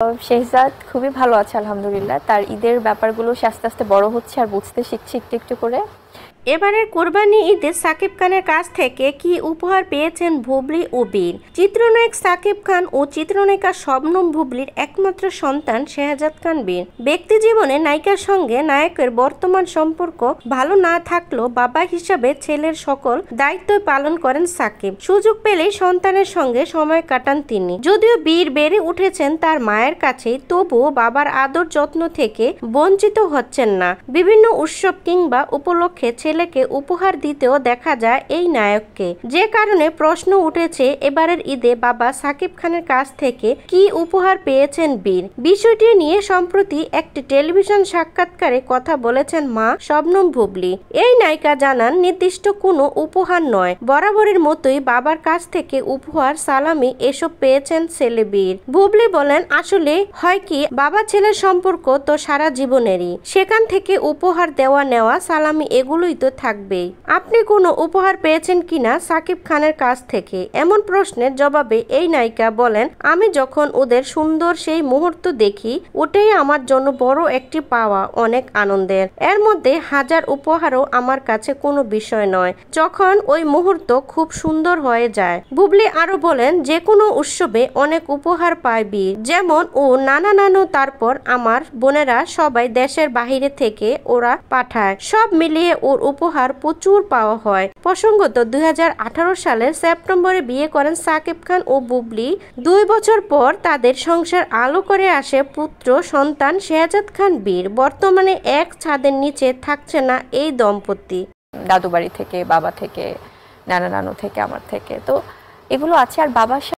শেহজাদ খুবই ভালো আছে আলহামদুলিল্লাহ। তার ঈদের ব্যাপারগুলো সে আস্তে আস্তে বড় হচ্ছে আর বুঝতে শিখছে একটু একটু করে। এবারের কোরবানি ঈদে সাকিব খানের কাছ থেকে কি উপহার পেয়েছেন বুবলি ও বীর? চিত্রনায়ক সাকিব খান ও চিত্রনায়িকা শবনম বুবলির একমাত্র সন্তান শেহজাদ খান বীর। ব্যক্তি জীবনে নায়িকার সঙ্গে নায়কের বর্তমান সম্পর্ক ভালো না থাকলেও বাবা হিসাবে ছেলের সকল দায়িত্ব পালন করেন সাকিব। সুযোগ পেলেই সন্তানের সঙ্গে সময় কাটান তিনি। যদিও বীর বেড়ে উঠেছেন তার মায়ের কাছেই, তবুও বাবার আদর যত্ন থেকে বঞ্চিত হচ্ছেন না। বিভিন্ন উৎসব কিংবা উপলক্ষে ছেলেকে উপহার দিতেও দেখা যায় এই নায়ককে, যে কারণে প্রশ্ন উঠেছে এবারের ঈদে বাবা সাকিব খানের কাছ থেকে কি উপহার পেয়েছেন বীর। বিষয়টি নিয়ে সম্প্রতি একটি টেলিভিশন সাক্ষাৎকারে কথা বলেছেন মা শবনম বুবলি। এই নায়িকা জানান, নির্দিষ্ট কোনো উপহার নয়, বরাবরের মতোই বাবার কাছ থেকে উপহার, সালামি এসব পেয়েছেন ছেলে বীর। বুবলি বলেন, আসলে হয় কি, বাবা ছেলের সম্পর্ক তো সারা জীবনেরই, সেখান থেকে উপহার দেওয়া নেওয়া সালামি এগুলোই তো থাকবেই। আপনি কোনো উপহার পেয়েছেন কিনা সাকিব খানের কাছ থেকে? এমন প্রশ্নের জবাবে এই নায়িকা বলেন, আমি যখন ওদের সুন্দর সেই মুহূর্ত দেখি, ওটাই আমার জন্য বড় একটি পাওয়া, অনেক আনন্দের। এর মধ্যে হাজার উপহারও আমার কাছে কোনো বিষয় নয়, যখন ওই মুহূর্ত খুব সুন্দর হয়ে যায়। বুবলি আরো বলেন, যে কোনো উৎসবে অনেক উপহার পায় বীর, যেমন ও নানা নানু, তারপর আমার বোনেরা সবাই দেশের বাহিরে থেকে ওরা পাঠায়, সব মিলিয়ে ওর উপহার প্রচুর পাওয়া হয়। প্রসঙ্গত 2018 সালের সেপ্টেম্বরে বিয়ে করেন সাকিব খান ও বুবলি। 2 বছর পর তাদের সংসার আলো করে আসে পুত্র সন্তান শেহজাদ খান বীর। বর্তমানে এক ছাদের নিচে থাকছে না এই দম্পতি। দাদু বাড়ি থেকে, বাবা থেকে, নানা নানু থেকে, আমার থেকে, তো এগুলো আছে। আর বাবার